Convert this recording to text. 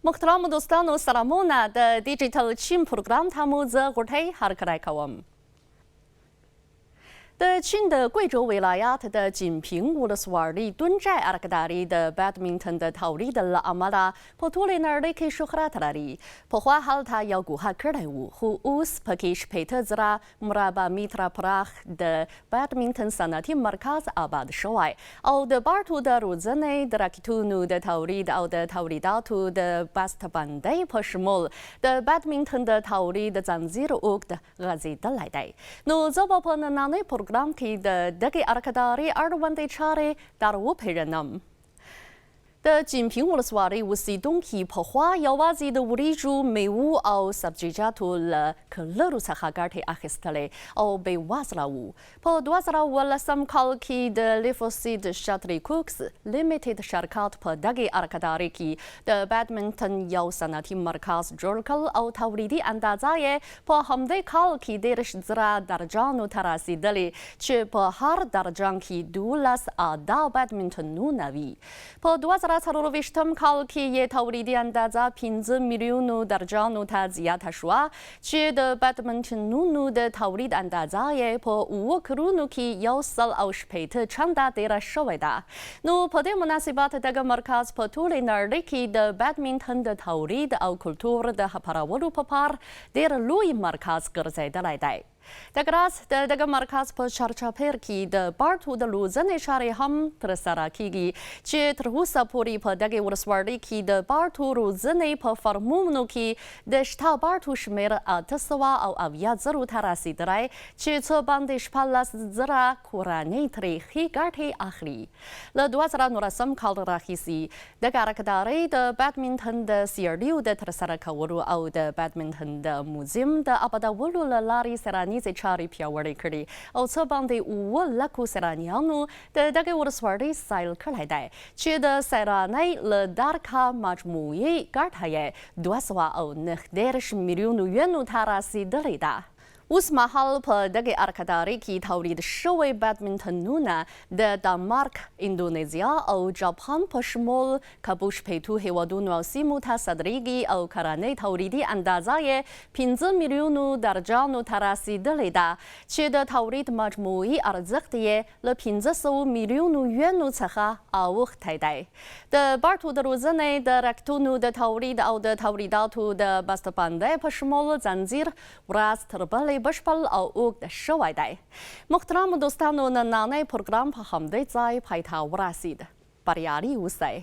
محترم دوستانو سلامونه د ډیجیټل چین پروګرام ته مو زه غوټۍ هرکلی کوم. د چین د贵州ولایت د جینپینګ ولسوالۍ دونځای ارکداري د بیډمنټن د تولید له امله په ټولې نړۍ کې شهرت لري. پخوا هلته یو ګوښه کړی و، خو اوس پکې شپېته زره مربع متره پراخ د بیډمنټن صنعتي مرکز آباد شوی او د بارټو د روزنې، د راکټونو د تولید او د تولیداتو د بسته‌بندۍ په شمول د بیډمنټن د تولید ځنځیر اوږد غځېدلی دی. نو زه به په نننۍ پروګرام کې د دغې ارکدارۍ اړوندې چارې در وپېژنم. د جینپینګ ولسوالۍ اوسیدونکي پخوا یوازې د وریجو، میوو او سبزیجاتو له کلرو څخه ګټې اخیستلې او بې وزله وو. په 2018 کال کې د لیفوسید شاتري کوکس لیمیټډ شرکت په دغې ارکدارۍ کې د بیډمنټن یو صنعتي مرکز جوړ کړ او تولیدي اندازه یې په همدې کال کې 10 زره درجانو ته رسېدلې چې په هر درجان کې 12 اعدا بیډمنټنونه وي. په 2024 کال کې یې تولیدي اندازه 15 میلیونو درجانو ته زیاته شوه چې د بیډمنټنونو د تولید اندازه یې په 7 کلونو کې 180 چنده ډیره شوې ده. نو په دې مناسبت دغه مرکز په ټولې نړۍ کې د بیډمنټن د تولید او کلتور د خپرولو په پار ډیر لوی مرکز ګرځېدلی دی. دغه راز د دغه مرکز په چارچاپیر کې د بارټو د روزنې چارې هم ترسره کیږي چې تر اوسه پورې په دغې ولسوالۍ کې د بارټو روزنې په فارمونو کې د شته بارټو شمېر 870 ته رسېدلی چې څه باندې 14 زره کورنۍ ترې ښې ګټې اخلي. له 2019 کال راهیسې دغه ارکدارۍ د بیډمنټن د سیالیو د ترسره کولو او د بیډمنټن د موزیم د ابادولو له لارې سرانیزې چارې پیاوړې کړي او څه باندې 7 لکو سیلانیانو د دغې ولسوالۍ سیل کړی دی چې د سیلانۍ له درکه مجموعي ګټه یې 219 میلیونو یونو ته رسېدلې ده. اوس مهال په دغې ارکدارۍ کې تولید شوی بیډمنټنونه د دانمارک، اندونیزیا او جاپان په شمول کابو شپېتو هیوادونو او سیمو ته صادریږي او کورنۍ تولیدي اندازه یې 15 میلیونو درجانو ته رسېدلې ده چې د تولید مجموعي ارزښت یې له 500 میلیونو یونو څخه اوښتی دی. د بارټو د روزنې، د راکټونو د تولید او د تولیداتو د بسته‌بندۍ په شمول ځنځیر ورځ تر بلې بشپړ او اوږد شوی دی. محترم دوستانو، نننی پروګرام په همدې ځای پای ته ورسید. بریالي اوسئ.